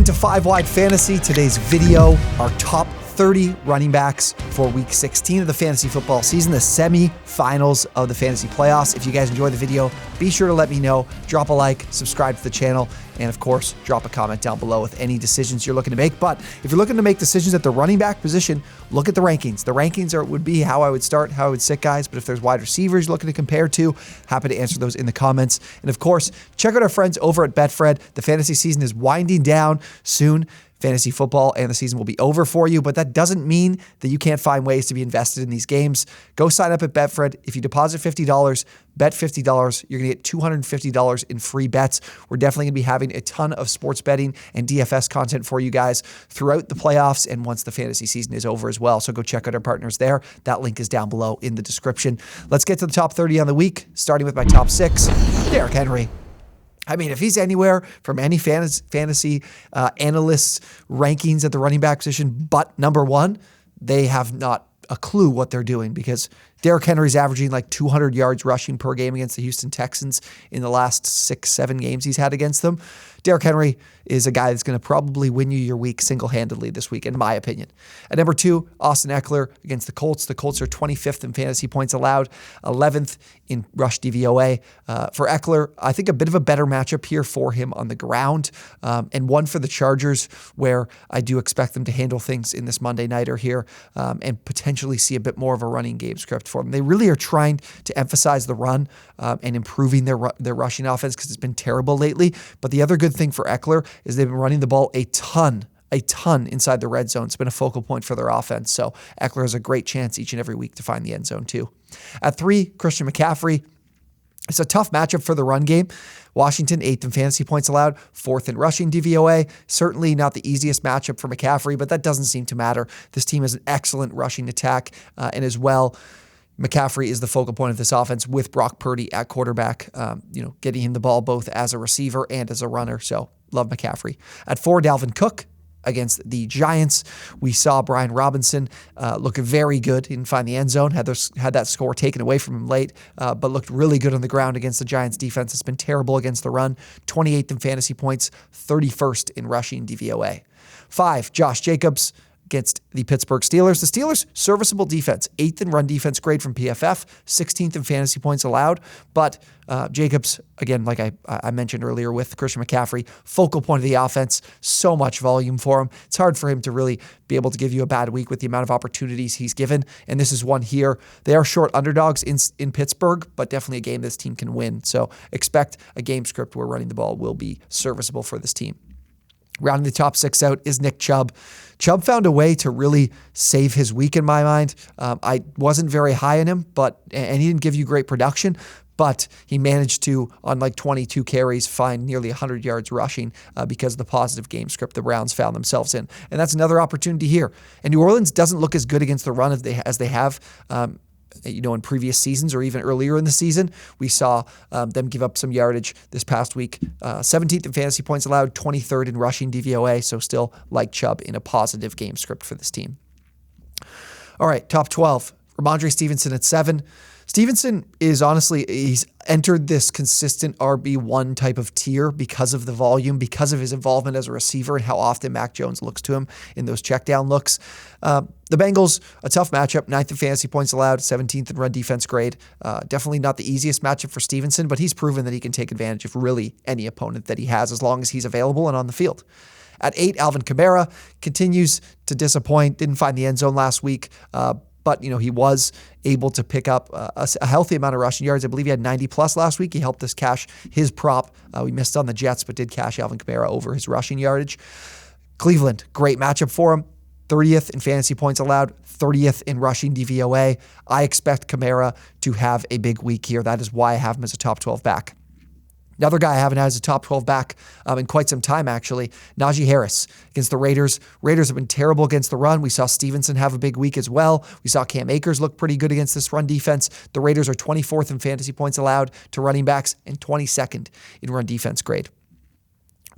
into 5-Wide Fantasy. Today's video, our top 30 running backs for week 16 of the fantasy football season, the semi-finals of the fantasy playoffs. If you guys enjoy the video, be sure to let me know. Drop a like, subscribe to the channel, and of course, drop a comment down below with any decisions you're looking to make. But if you're looking to make decisions at the running back position, look at the rankings. The rankings would be how I would start, how I would sit guys. But if there's wide receivers you're looking to compare to, happy to answer those in the comments. And of course, check out our friends over at Betfred. The fantasy season is winding down soon. Fantasy football and the season will be over for you, but that doesn't mean that you can't find ways to be invested in these games. Go sign up at Betfred. If you deposit $50, bet $50, you're going to get $250 in free bets. We're definitely going to be having a ton of sports betting and DFS content for you guys throughout the playoffs and once the fantasy season is over as well. So go check out our partners there. That link is down below in the description. Let's get to the top 30 on the week, starting with my top 6, Derrick Henry. I mean, if he's anywhere from any fantasy analysts' rankings at the running back position but number one, they have not a clue what they're doing, because Derrick Henry's averaging like 200 yards rushing per game against the Houston Texans in the last 6-7 games he's had against them. Derrick Henry is a guy that's going to probably win you your week single-handedly this week, in my opinion. At number 2, Austin Eckler against the Colts. The Colts are 25th in fantasy points allowed, 11th in rush DVOA. For Eckler, I think a bit of a better matchup here for him on the ground, and one for the Chargers, where I do expect them to handle things in this Monday nighter here and potentially see a bit more of a running game script for them. They really are trying to emphasize the run and improving their rushing offense, because it's been terrible lately. But the other good thing for Eckler is they've been running the ball a ton inside the red zone. It's been a focal point for their offense. So Eckler has a great chance each and every week to find the end zone too. At 3, Christian McCaffrey. It's a tough matchup for the run game. Washington, 8th in fantasy points allowed, 4th in rushing DVOA. Certainly not the easiest matchup for McCaffrey, but that doesn't seem to matter. This team has an excellent rushing attack, and as well, McCaffrey is the focal point of this offense with Brock Purdy at quarterback, getting him the ball both as a receiver and as a runner. So love McCaffrey. At 4, Dalvin Cook against the Giants. We saw Brian Robinson look very good. He didn't find the end zone, had that score taken away from him late, but looked really good on the ground against the Giants defense. It's been terrible against the run. 28th in fantasy points, 31st in rushing DVOA. 5, Josh Jacobs against the Pittsburgh Steelers. The Steelers, serviceable defense, 8th in run defense grade from PFF, 16th in fantasy points allowed. But Jacobs, again, like I mentioned earlier with Christian McCaffrey, focal point of the offense, so much volume for him. It's hard for him to really be able to give you a bad week with the amount of opportunities he's given. And this is one here. They are short underdogs in Pittsburgh, but definitely a game this team can win. So expect a game script where running the ball will be serviceable for this team. Rounding the top 6 out is Nick Chubb. Chubb found a way to really save his week in my mind. I wasn't very high on him, and he didn't give you great production, but he managed to, on like 22 carries, find nearly 100 yards rushing because of the positive game script the Browns found themselves in. And that's another opportunity here. And New Orleans doesn't look as good against the run as they have in previous seasons or even earlier in the season. We saw them give up some yardage this past week. 17th in fantasy points allowed, 23rd in rushing DVOA, so still like Chubb in a positive game script for this team. All right, top 12. Rhamondre Stevenson at 7. Stevenson is he's entered this consistent RB1 type of tier because of the volume, because of his involvement as a receiver and how often Mac Jones looks to him in those check down looks. The Bengals, a tough matchup, 9th in fantasy points allowed, 17th in run defense grade. Definitely not the easiest matchup for Stevenson, but he's proven that he can take advantage of really any opponent that he has as long as he's available and on the field. At 8, Alvin Kamara continues to disappoint, didn't find the end zone last week, but he was able to pick up a healthy amount of rushing yards. I believe he had 90 plus last week. He helped us cash his prop. We missed on the Jets, but did cash Alvin Kamara over his rushing yardage. Cleveland, great matchup for him. 30th in fantasy points allowed, 30th in rushing DVOA. I expect Kamara to have a big week here. That is why I have him as a top 12 back. Another guy I haven't had as a top 12 back in quite some time, actually, Najee Harris against the Raiders. Raiders have been terrible against the run. We saw Stevenson have a big week as well. We saw Cam Akers look pretty good against this run defense. The Raiders are 24th in fantasy points allowed to running backs and 22nd in run defense grade.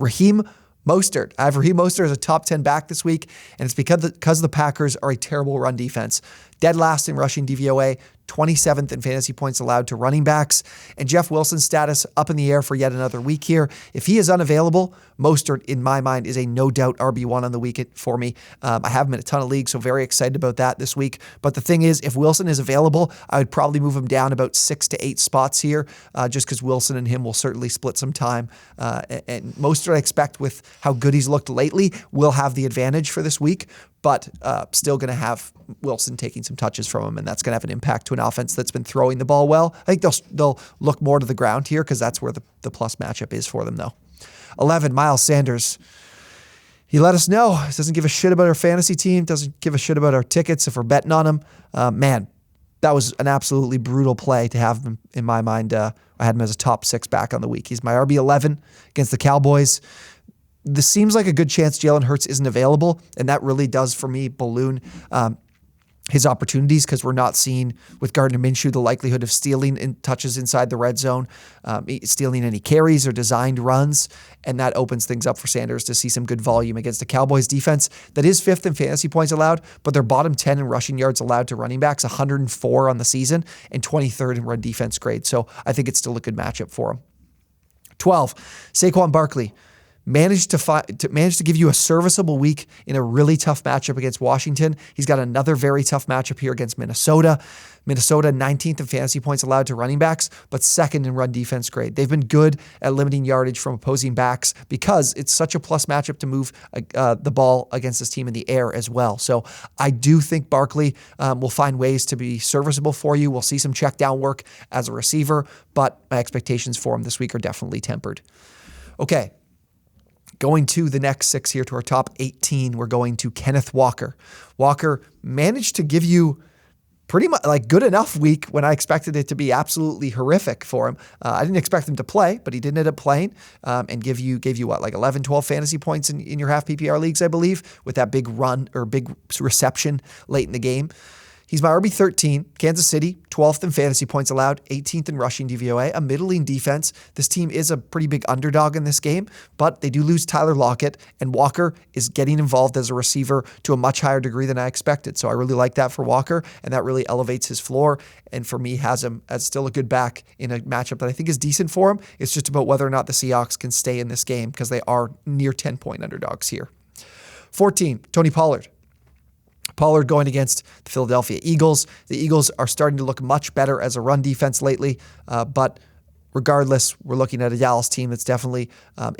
Raheem Mostert. I have Raheem Mostert as a top 10 back this week, and it's because the Packers are a terrible run defense. dead last in rushing DVOA, 27th in fantasy points allowed to running backs. And Jeff Wilson's status up in the air for yet another week here. If he is unavailable, Mostert, in my mind, is a no-doubt RB1 on the week for me. I have him in a ton of leagues, so very excited about that this week. But the thing is, if Wilson is available, I would probably move him down about 6 to 8 spots here, just because Wilson and him will certainly split some time. And Mostert, I expect, with how good he's looked lately, will have the advantage for this week, but still going to have Wilson taking some touches from him, and that's going to have an impact to an offense that's been throwing the ball well. I think they'll look more to the ground here because that's where the plus matchup is for them, though. 11, Miles Sanders. He let us know. He doesn't give a shit about our fantasy team, doesn't give a shit about our tickets if we're betting on him. Man, that was an absolutely brutal play to have him in my mind. I had him as a top 6 back on the week. He's my RB11 against the Cowboys. This seems like a good chance Jalen Hurts isn't available, and that really does, for me, balloon his opportunities because we're not seeing with Gardner Minshew the likelihood of stealing in touches inside the red zone, stealing any carries or designed runs, and that opens things up for Sanders to see some good volume against the Cowboys defense that is 5th in fantasy points allowed, but they're bottom 10 in rushing yards allowed to running backs, 104 on the season, and 23rd in run defense grade. So I think it's still a good matchup for him. 12, Saquon Barkley. Managed to give you a serviceable week in a really tough matchup against Washington. He's got another very tough matchup here against Minnesota. Minnesota 19th in fantasy points allowed to running backs, but 2nd in run defense grade. They've been good at limiting yardage from opposing backs because it's such a plus matchup to move the ball against this team in the air as well. So I do think Barkley will find ways to be serviceable for you. We'll see some check down work as a receiver, but my expectations for him this week are definitely tempered. Okay. Going to the next 6 here to our top 18, we're going to Kenneth Walker. Walker managed to give you pretty much like good enough week when I expected it to be absolutely horrific for him. I didn't expect him to play, but he did end up playing and gave you what, like 11, 12 fantasy points in your half PPR leagues, I believe, with that big run or big reception late in the game. He's my RB13, Kansas City, 12th in fantasy points allowed, 18th in rushing DVOA, a middling defense. This team is a pretty big underdog in this game, but they do lose Tyler Lockett, and Walker is getting involved as a receiver to a much higher degree than I expected. So I really like that for Walker, and that really elevates his floor, and for me has him as still a good back in a matchup that I think is decent for him. It's just about whether or not the Seahawks can stay in this game because they are near 10-point underdogs here. 14, Tony Pollard. Pollard going against the Philadelphia Eagles. The Eagles are starting to look much better as a run defense lately, but regardless, we're looking at a Dallas team that's definitely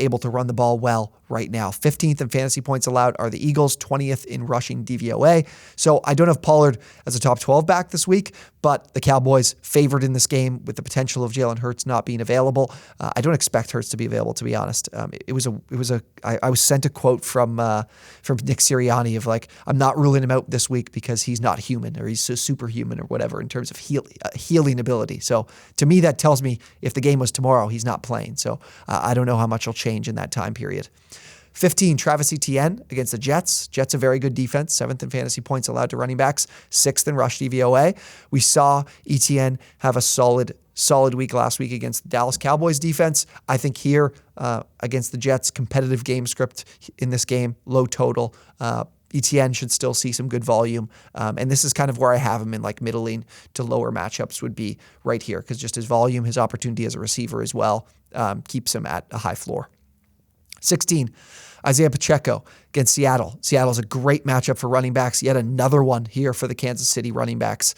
able to run the ball well right now. 15th in fantasy points allowed are the Eagles, 20th in rushing DVOA. So I don't have Pollard as a top 12 back this week, but the Cowboys favored in this game with the potential of Jalen Hurts not being available. I don't expect Hurts to be available, to be honest. I was sent a quote from Nick Sirianni of like, I'm not ruling him out this week because he's not human or he's so superhuman or whatever in terms of healing ability. So to me, that tells me if the game was tomorrow, he's not playing. So I don't know how much will change in that time period. 15, Travis Etienne against the Jets. Jets a very good defense, 7th in fantasy points allowed to running backs, 6th in rush DVOA. We saw Etienne have a solid week last week against the Dallas Cowboys defense. I think here against the Jets, competitive game script in this game, low total. Etienne should still see some good volume. And this is kind of where I have him in like middling to lower matchups would be right here because just his volume, his opportunity as a receiver as well keeps him at a high floor. 16, Isaiah Pacheco against Seattle. Seattle's a great matchup for running backs. Yet another one here for the Kansas City running backs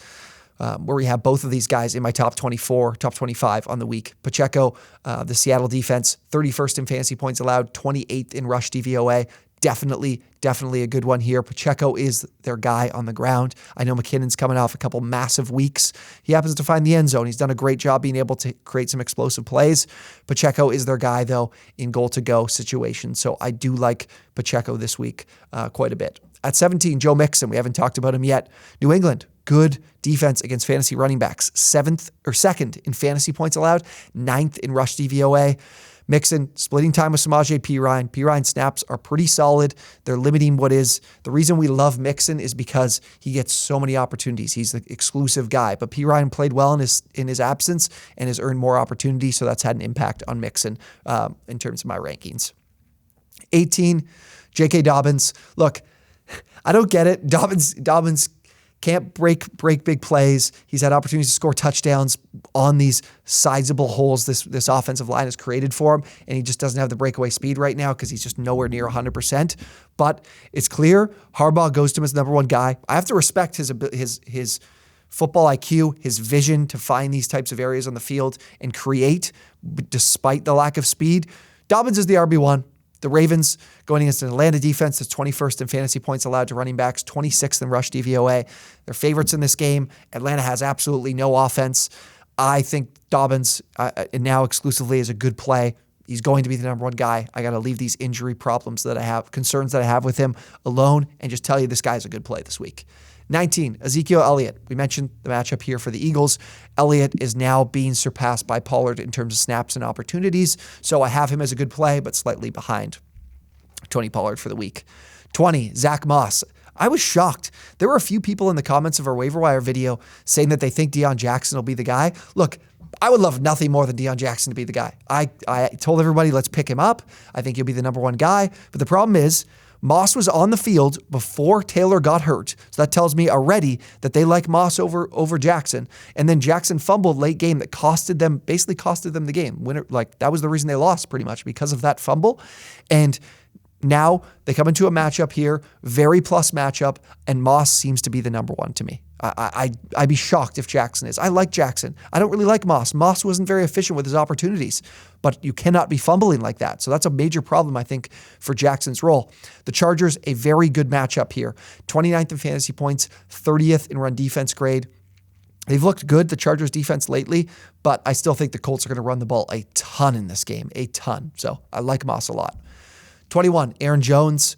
where we have both of these guys in my top 24, top 25 on the week. Pacheco, the Seattle defense, 31st in fantasy points allowed, 28th in rush DVOA. Definitely a good one here. Pacheco is their guy on the ground. I know McKinnon's coming off a couple massive weeks. He happens to find the end zone. He's done a great job being able to create some explosive plays. Pacheco is their guy, though, in goal-to-go situations. So I do like Pacheco this week quite a bit. At 17, Joe Mixon. We haven't talked about him yet. New England, good defense against fantasy running backs. 2nd in fantasy points allowed, 9th in rush DVOA. Mixon splitting time with Samaje Perine. Perine snaps are pretty solid. They're limiting what is. The reason we love Mixon is because he gets so many opportunities. He's the exclusive guy. But Perine played well in his absence and has earned more opportunities, so that's had an impact on Mixon in terms of my rankings. 18, J.K. Dobbins. Look, I don't get it. Dobbins Can't break big plays. He's had opportunities to score touchdowns on these sizable holes this offensive line has created for him, and he just doesn't have the breakaway speed right now because he's just nowhere near 100%. But it's clear Harbaugh goes to him as the number one guy. I have to respect his football IQ, his vision to find these types of areas on the field and create despite the lack of speed. Dobbins is the RB1. The Ravens going against an Atlanta defense that's 21st in fantasy points allowed to running backs, 26th in rush DVOA. They're favorites in this game. Atlanta has absolutely no offense. I think Dobbins, now exclusively, is a good play. He's going to be the number one guy. I got to leave these injury problems that I have, concerns that I have with him alone, and just tell you this guy's a good play this week. 19, Ezekiel Elliott. We mentioned the matchup here for the Eagles. Elliott is now being surpassed by Pollard in terms of snaps and opportunities, so I have him as a good play, but slightly behind Tony Pollard for the week. 20, Zach Moss. I was shocked. There were a few people in the comments of our waiver wire video saying that they think Deion Jackson will be the guy. Look, I would love nothing more than Deion Jackson to be the guy. I told everybody, let's pick him up. I think he'll be the number one guy, but the problem is, Moss was on the field before Taylor got hurt. So that tells me already that they like Moss over Jackson. And then Jackson fumbled late game that basically costed them the game. That was the reason they lost pretty much, because of that fumble. And now they come into a matchup here, very plus matchup, and Moss seems to be the number one to me. I'd be shocked if Jackson is. I like Jackson. I don't really like Moss. Moss wasn't very efficient with his opportunities, but you cannot be fumbling like that. So that's a major problem, I think, for Jackson's role. The Chargers, a very good matchup here. 29th in fantasy points, 30th in run defense grade. They've looked good, the Chargers defense lately, but I still think the Colts are going to run the ball a ton in this game, a ton. So I like Moss a lot. 21, Aaron Jones.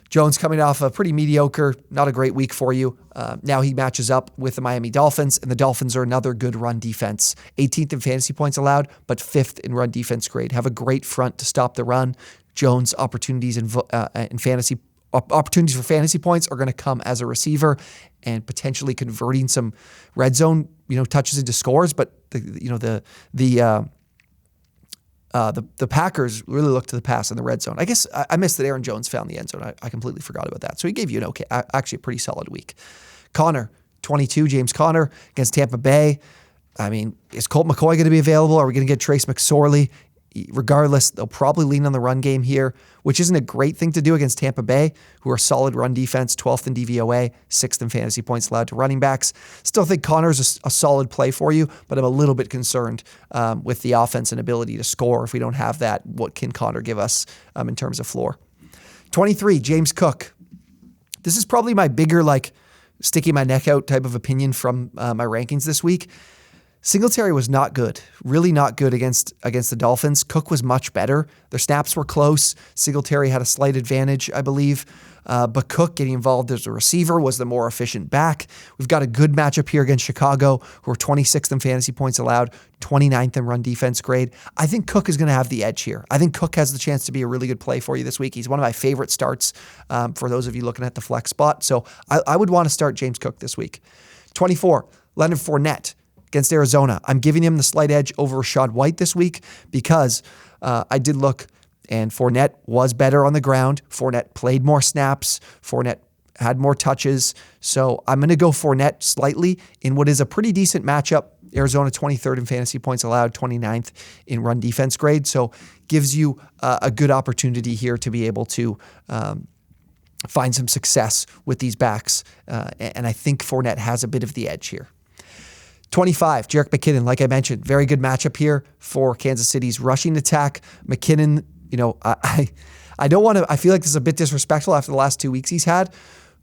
Jones coming off a pretty mediocre, not a great week for you. Now he matches up with the Miami Dolphins, and the Dolphins are another good run defense. 18th in fantasy points allowed, but 5th in run defense grade. Have a great front to stop the run. Jones' opportunities in fantasy opportunities for fantasy points are going to come as a receiver and potentially converting some red zone touches into scores. But the Packers really look to the pass in the red zone. I guess I missed that Aaron Jones found the end zone. I completely forgot about that. So he gave you actually a pretty solid week. Connor, 22, James Conner against Tampa Bay. I mean, is Colt McCoy going to be available? Are we going to get Trace McSorley? Regardless, they'll probably lean on the run game here, which isn't a great thing to do against Tampa Bay, who are solid run defense, 12th in DVOA, 6th in fantasy points allowed to running backs. Still think Connor's a solid play for you, but I'm a little bit concerned with the offense and ability to score. If we don't have that, what can Connor give us in terms of floor? 23, James Cook. This is probably my bigger, sticking my neck out type of opinion from my rankings this week. Singletary was not good, really not good against the Dolphins. Cook was much better. Their snaps were close. Singletary had a slight advantage, I believe. But Cook getting involved as a receiver was the more efficient back. We've got a good matchup here against Chicago, who are 26th in fantasy points allowed, 29th in run defense grade. I think Cook is going to have the edge here. I think Cook has the chance to be a really good play for you this week. He's one of my favorite starts for those of you looking at the flex spot. So I would want to start James Cook this week. 24, Leonard Fournette against Arizona. I'm giving him the slight edge over Rachaad White this week because I did look, and Fournette was better on the ground. Fournette played more snaps. Fournette had more touches. So I'm going to go Fournette slightly in what is a pretty decent matchup. Arizona 23rd in fantasy points allowed, 29th in run defense grade. So gives you a good opportunity here to be able to find some success with these backs. And I think Fournette has a bit of the edge here. 25, JERICK McKinnon, like I mentioned, very good matchup here for Kansas City's rushing attack. McKinnon, I don't want to, I feel like this is a bit disrespectful after the last 2 weeks he's had,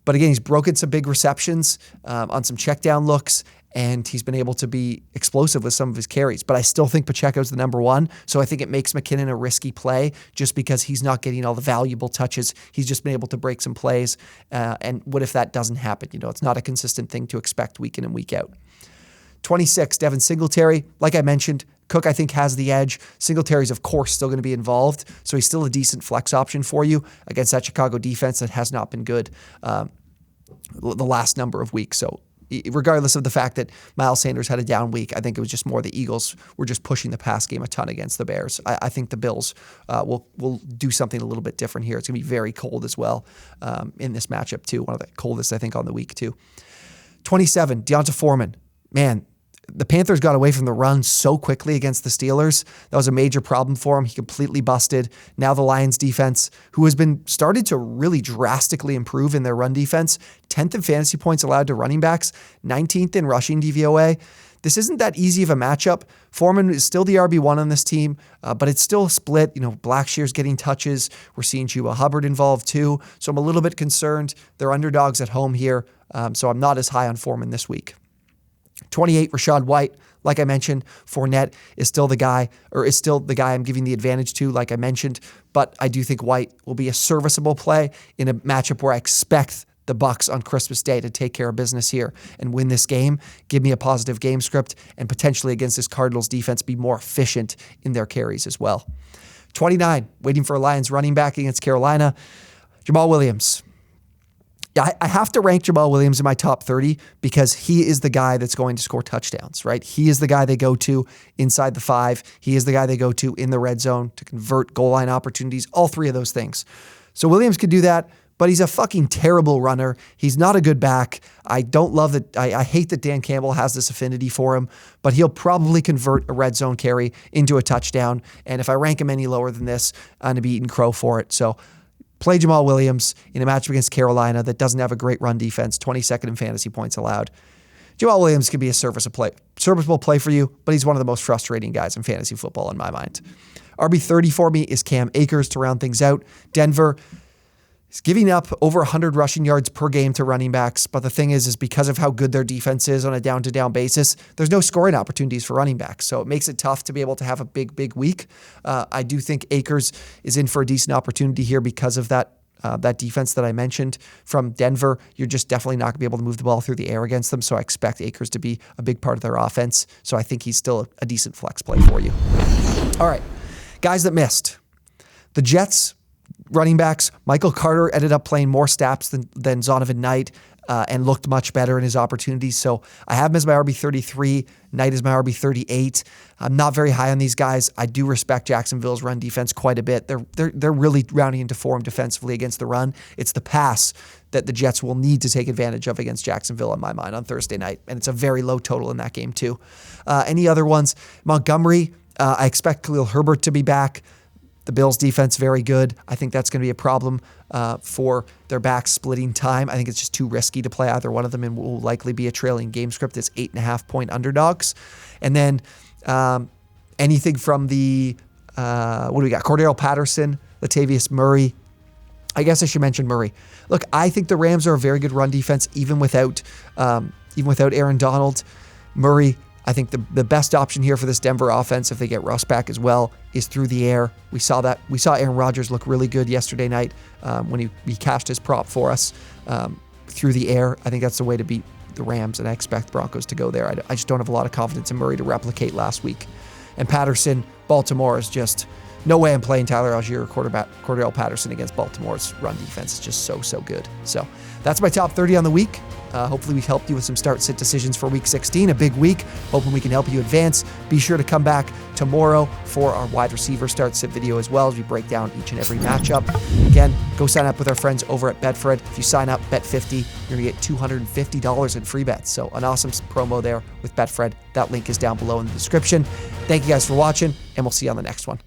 but again, he's broken some big receptions on some check down looks, and he's been able to be explosive with some of his carries. But I still think Pacheco's the number one, so I think it makes McKinnon a risky play just because he's not getting all the valuable touches. He's just been able to break some plays, and what if that doesn't happen? It's not a consistent thing to expect week in and week out. 26, Devin Singletary. Like I mentioned, Cook, I think, has the edge. Singletary's, of course, still going to be involved, so he's still a decent flex option for you against that Chicago defense that has not been good the last number of weeks. So regardless of the fact that Miles Sanders had a down week, I think it was just more the Eagles were just pushing the pass game a ton against the Bears. I think the Bills will do something a little bit different here. It's going to be very cold as well in this matchup, too. One of the coldest, I think, on the week, too. 27, D'Onta Foreman. Man, the Panthers got away from the run so quickly against the Steelers. That was a major problem for him. He completely busted. Now the Lions defense, who has been started to really drastically improve in their run defense, 10th in fantasy points allowed to running backs, 19th in rushing DVOA. This isn't that easy of a matchup. Foreman is still the RB1 on this team, but it's still a split. Blackshear's getting touches. We're seeing Chuba Hubbard involved too. So I'm a little bit concerned. They're underdogs at home here, so I'm not as high on Foreman this week. 28, Rachaad White. Like I mentioned, Fournette is still the guy I'm giving the advantage to, like I mentioned. But I do think White will be a serviceable play in a matchup where I expect the Bucs on Christmas Day to take care of business here and win this game. Give me a positive game script, and potentially against this Cardinals defense be more efficient in their carries as well. 29, waiting for a Lions running back against Carolina, Jamal Williams. I have to rank Jamal Williams in my top 30 because he is the guy that's going to score touchdowns, right? He is the guy they go to inside the 5. He is the guy they go to in the red zone to convert goal line opportunities, all three of those things. So Williams could do that, but he's a fucking terrible runner. He's not a good back. I don't love that. I hate that Dan Campbell has this affinity for him, but he'll probably convert a red zone carry into a touchdown. And if I rank him any lower than this, I'm going to be eating crow for it. So play Jamal Williams in a matchup against Carolina that doesn't have a great run defense, 22nd in fantasy points allowed. Jamal Williams can be a serviceable play for you, but he's one of the most frustrating guys in fantasy football in my mind. RB30 for me is Cam Akers to round things out. Denver is giving up over 100 rushing yards per game to running backs, but the thing is because of how good their defense is on a down-to-down basis, there's no scoring opportunities for running backs, so it makes it tough to be able to have a big week. I do think Akers is in for a decent opportunity here because of that defense that I mentioned from Denver. You're just definitely not going to be able to move the ball through the air against them, so I expect Akers to be a big part of their offense, so I think he's still a decent flex play for you. All right, guys that missed. The Jets running backs, Michael Carter ended up playing more snaps than Zonovan Knight and looked much better in his opportunities. So I have him as my RB33. Knight is my RB38. I'm not very high on these guys. I do respect Jacksonville's run defense quite a bit. They're really rounding into form defensively against the run. It's the pass that the Jets will need to take advantage of against Jacksonville in my mind on Thursday night. And it's a very low total in that game too. Any other ones? Montgomery, I expect Khalil Herbert to be back. The Bills defense, very good. I think that's going to be a problem for their back splitting time. I think it's just too risky to play either one of them and will likely be a trailing game script that's 8.5-point underdogs. And then anything from the, what do we got? Cordell Patterson, Latavius Murray. I guess I should mention Murray. Look, I think the Rams are a very good run defense, even without Aaron Donald. Murray, I think the best option here for this Denver offense, if they get Russ back as well, is through the air. We saw Aaron Rodgers look really good yesterday night when he cashed his prop for us through the air. I think that's the way to beat the Rams, and I expect Broncos to go there. I just don't have a lot of confidence in Murray to replicate last week. And Patterson, Baltimore is just no way I'm playing Tyler Algier or Cordell Patterson against Baltimore's run defense. It's just so good. So that's my top 30 on the week. Hopefully we helped you with some start-sit decisions for Week 16, a big week. Hoping we can help you advance. Be sure to come back tomorrow for our wide receiver start-sit video as well as we break down each and every matchup. Again, go sign up with our friends over at Betfred. If you sign up, bet 50, you're going to get $250 in free bets. So an awesome promo there with Betfred. That link is down below in the description. Thank you guys for watching, and we'll see you on the next one.